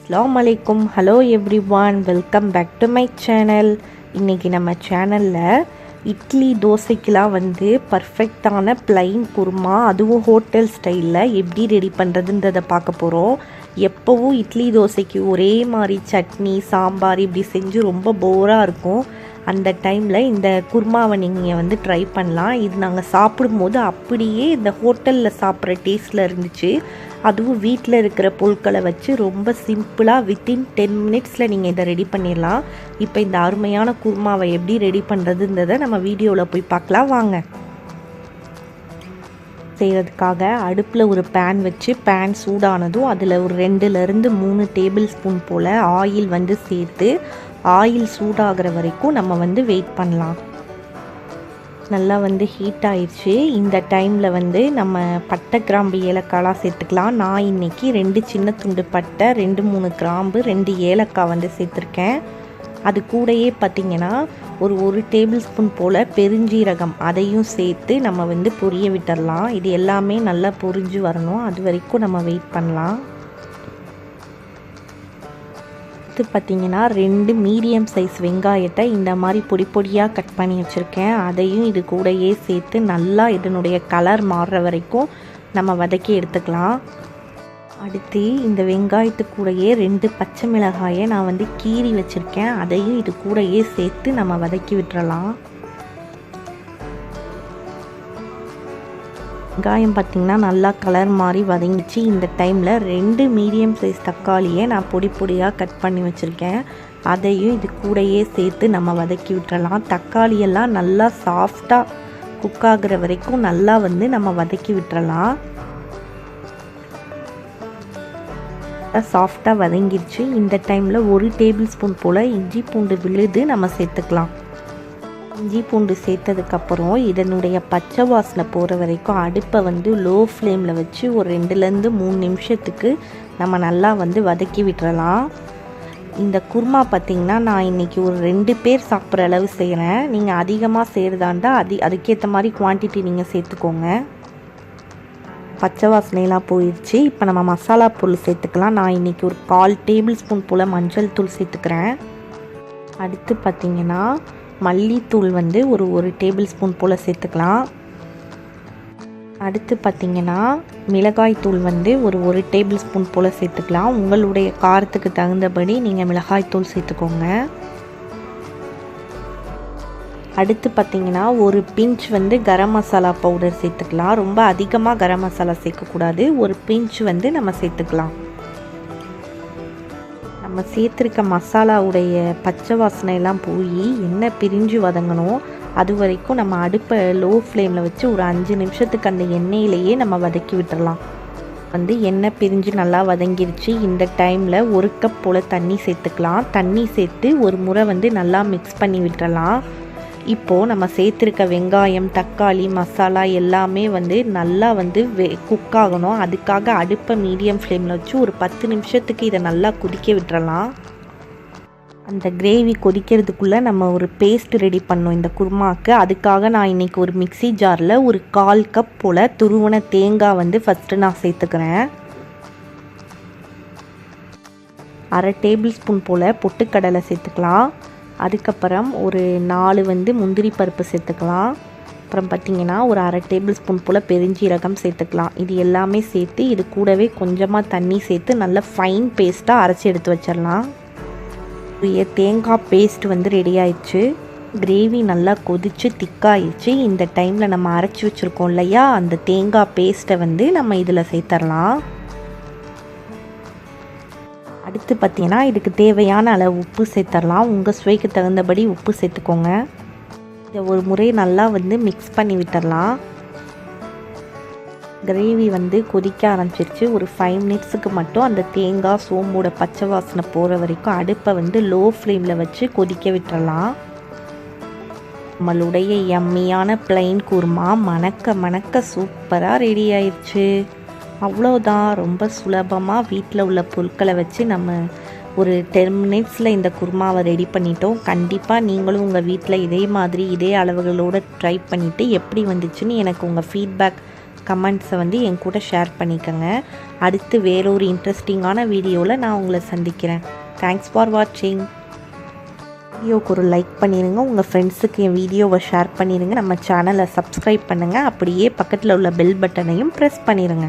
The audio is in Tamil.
Assalamualaikum. Hello everyone. Welcome back to my channel. இன்னைக்கு நம்ம சேனலில் இட்லி தோசைக்கெலாம் பர்ஃபெக்டான பிளைன் குருமா, அதுவும் ஹோட்டல் ஸ்டைலில் எப்படி ரெடி பண்ணுறதுன்றதை பார்க்க போகிறோம். எப்போவும் இட்லி தோசைக்கு ஒரே மாதிரி சட்னி சாம்பார் இப்படி செஞ்சு ரொம்ப போராக இருக்கும். அந்த டைமில் இந்த குருமாவை நீங்கள் ட்ரை பண்ணலாம். இது நாங்கள் சாப்பிடும்போது அப்படியே இந்த ஹோட்டலில் சாப்பிட்ற டேஸ்ட்டில் இருந்துச்சு. அதுவும் வீட்டில் இருக்கிற பொருட்களை வச்சு ரொம்ப சிம்பிளாக வித்தின் 10 மினிட்ஸில் நீங்கள் இதை ரெடி பண்ணிடலாம். இப்போ இந்த அருமையான குருமாவை எப்படி ரெடி பண்ணுறதுன்றதை நம்ம வீடியோவில் போய் பார்க்கலாம் வாங்க. செய்கிறதுக்காக அடுப்பில் ஒரு பேன் வச்சு பேன் சூடானதும் அதில் ஒரு 2லேருந்து 3 டேபிள் ஸ்பூன் போல் ஆயில் சேர்த்து ஆயில் சூடாகிற வரைக்கும் நம்ம வெயிட் பண்ணலாம். நல்லா ஹீட் ஆயிடுச்சு. இந்த டைமில் நம்ம பட்டை கிராம்பு ஏலக்காய்லாம் சேர்த்துக்கலாம். நான் இன்றைக்கி 2 சின்ன துண்டு பட்டை, 2-3 கிராம்பு, 2 ஏலக்காய் சேர்த்துருக்கேன். அது கூடயே பார்த்திங்கன்னா ஒரு டேபிள் ஸ்பூன் போல் பெருஞ்சீரகம் அதையும் சேர்த்து நம்ம பொரிய விட்டுடலாம். இது எல்லாமே நல்லா பொரிஞ்சு வரணும். அது வரைக்கும் நம்ம வெயிட் பண்ணலாம். பார்த்திங்கன்னா 2 மீடியம் சைஸ் வெங்காயத்தை இந்த மாதிரி பொடி பொடியாக கட் பண்ணி வச்சுருக்கேன். அதையும் இது கூடயே சேர்த்து நல்லா இதனுடைய கலர் மாறுற வரைக்கும் நம்ம வதக்கி எடுத்துக்கலாம். அடுத்து இந்த வெங்காயத்து கூடயே 2 பச்சை மிளகாயை நான் கீறி வச்சுருக்கேன். அதையும் இது கூடயே சேர்த்து நம்ம வதக்கி விட்டுறலாம். வெங்காயம் பார்த்திங்கன்னா நல்லா கலர் மாதிரி வதங்கிச்சு. இந்த டைமில் 2 மீடியம் சைஸ் தக்காளியை நான் பொடி பொடியாக கட் பண்ணி வச்சுருக்கேன். அதையும் இது கூடயே சேர்த்து நம்ம வதக்கி விட்டுறலாம். தக்காளியெல்லாம் நல்லா சாஃப்டாக குக் ஆகிற வரைக்கும் நல்லா நம்ம வதக்கி விட்டுறலாம். சாஃப்டாக வதங்கிடுச்சு. இந்த டைமில் 1 டேபிள் ஸ்பூன் போல் இஞ்சி பூண்டு விழுது நம்ம சேர்த்துக்கலாம். இஞ்சி பூண்டு சேர்த்ததுக்கப்புறம் இதனுடைய பச்சை வாசனை போகிற வரைக்கும் அடுப்பை லோ ஃப்ளேமில் வச்சு ஒரு 2லேருந்து 3 நிமிஷத்துக்கு நம்ம நல்லா வதக்கி விட்டுறலாம். இந்த குருமா பார்த்திங்கன்னா நான் இன்றைக்கி ஒரு 2 பேர் சாப்பிட்ற அளவு செய்கிறேன். நீங்கள் அதிகமாக செய்கிறதா இருந்தால் அதுக்கேற்ற மாதிரி குவான்டிட்டி நீங்கள் சேர்த்துக்கோங்க. பச்சை வாசனையெல்லாம் போயிடுச்சு. இப்போ நம்ம மசாலா பொருள் சேர்த்துக்கலாம். நான் இன்றைக்கி ஒரு 1/4 டேபிள் ஸ்பூன் போல் மஞ்சள் தூள் சேர்த்துக்கிறேன். அடுத்து பார்த்திங்கன்னா மல்லித்தூள் ஒரு டேபிள் ஸ்பூன் போல் சேர்த்துக்கலாம். அடுத்து பார்த்திங்கன்னா மிளகாய் தூள் ஒரு டேபிள் ஸ்பூன் போல் சேர்த்துக்கலாம். உங்களுடைய காரத்துக்கு தகுந்தபடி நீங்கள் மிளகாய் தூள் சேர்த்துக்கோங்க. அடுத்து பார்த்திங்கன்னா ஒரு பிஞ்ச் கரம் மசாலா பவுடர் சேர்த்துக்கலாம். ரொம்ப அதிகமாக கரம் மசாலா சேர்க்கக்கூடாது. ஒரு பிஞ்ச் நம்ம சேர்த்துக்கலாம். நம்ம சேர்த்துருக்க மசாலாவுடைய பச்சை வாசனையெல்லாம் போய் எண்ணெய் பிரிஞ்சு வதங்கணும். அது வரைக்கும் நம்ம அடுப்பை லோ ஃப்ளேமில் வச்சு ஒரு 5 நிமிஷத்துக்கு அந்த எண்ணெயிலேயே நம்ம வதக்கி விட்டுறலாம். எண்ணெய் பிரிஞ்சு நல்லா வதங்கிருச்சு. இந்த டைமில் 1 கப் போல் தண்ணி சேர்த்துக்கலாம். தண்ணி சேர்த்து ஒரு முறை நல்லா மிக்ஸ் பண்ணி விட்டுறலாம். இப்போது நம்ம சேர்த்துருக்க வெங்காயம், தக்காளி, மசாலா எல்லாமே நல்லா குக் ஆகணும். அதுக்காக அடுப்பை மீடியம் ஃப்ளேமில் வச்சு ஒரு 10 நிமிஷத்துக்கு இதை நல்லா கொதிக்க விட்டுறலாம். அந்த கிரேவி கொதிக்கிறதுக்குள்ளே நம்ம ஒரு பேஸ்ட் ரெடி பண்ணோம் இந்த குருமாவுக்கு. அதுக்காக நான் இன்றைக்கி ஒரு மிக்ஸி ஜாரில் ஒரு 1/4 கப் போல் துருவன தேங்காய் ஃபஸ்ட்டு நான் சேர்த்துக்கிறேன். 1/2 டேபிள் ஸ்பூன் போல் பொட்டுக்கடலை சேர்த்துக்கலாம். அதுக்கப்புறம் ஒரு 4 முந்திரி பருப்பு சேர்த்துக்கலாம். அப்புறம் பார்த்திங்கன்னா ஒரு 1/2 டேபிள் ஸ்பூன் போல் பெருஞ்சீரகம் சேர்த்துக்கலாம். இது எல்லாமே சேர்த்து இது கூடவே கொஞ்சமாக தண்ணி சேர்த்து நல்லா ஃபைன் பேஸ்ட்டாக அரைச்சி எடுத்து வச்சிடலாம். தேங்காய் பேஸ்ட் ரெடி ஆயிடுச்சு. கிரேவி நல்லா கொதித்து திக்காயிடுச்சு. இந்த டைமில் நம்ம அரைச்சி வச்சுருக்கோம் இல்லையா, அந்த தேங்காய் பேஸ்ட்டை நம்ம இதில் சேர்த்துடலாம். அடுத்து பார்த்திங்கன்னா இதுக்கு தேவையான அளவு உப்பு சேர்த்துடலாம். உங்கள் சுவைக்கு தகுந்தபடி உப்பு சேர்த்துக்கோங்க. இதை ஒரு முறை நல்லா மிக்ஸ் பண்ணி விட்டுடலாம். கிரேவி கொதிக்க ஆரம்பிச்சிருச்சு. ஒரு 5 மினிட்ஸுக்கு மட்டும் அந்த தேங்காய் சோம்போட பச்சை வாசனை போகிற வரைக்கும் அடுப்பை லோ ஃப்ளேமில் வச்சு கொதிக்க விட்டுடலாம். நம்மளுடைய யம்மியான பிளைன் குருமா மணக்க மணக்க சூப்பராக ரெடி ஆயிடுச்சு. அவ்வளோதான். ரொம்ப சுலபமாக வீட்டில் உள்ள பொருட்களை வச்சு நம்ம ஒரு 10 மினிட்ஸில் இந்த குருமாவை ரெடி பண்ணிட்டோம். கண்டிப்பாக நீங்களும் உங்கள் வீட்டில் இதே மாதிரி இதே அளவுகளோடு ட்ரை பண்ணிவிட்டு எப்படி வந்துச்சுன்னு எனக்கு உங்கள் ஃபீட்பேக் கமெண்ட்ஸை வந்து என் கூட ஷேர் பண்ணிக்கோங்க. அடுத்து வேறொரு இன்ட்ரெஸ்டிங்கான வீடியோவில் நான் உங்களை சந்திக்கிறேன். தேங்க்ஸ் ஃபார் வாட்சிங். வீடியோவுக்கு ஒரு லைக் பண்ணிடுங்க. உங்கள் ஃப்ரெண்ட்ஸுக்கு என் வீடியோவை ஷேர் பண்ணிடுங்க. நம்ம சேனலை சப்ஸ்கிரைப் பண்ணுங்கள். அப்படியே பக்கத்தில் உள்ள பெல் பட்டனையும் ப்ரெஸ் பண்ணிடுங்க.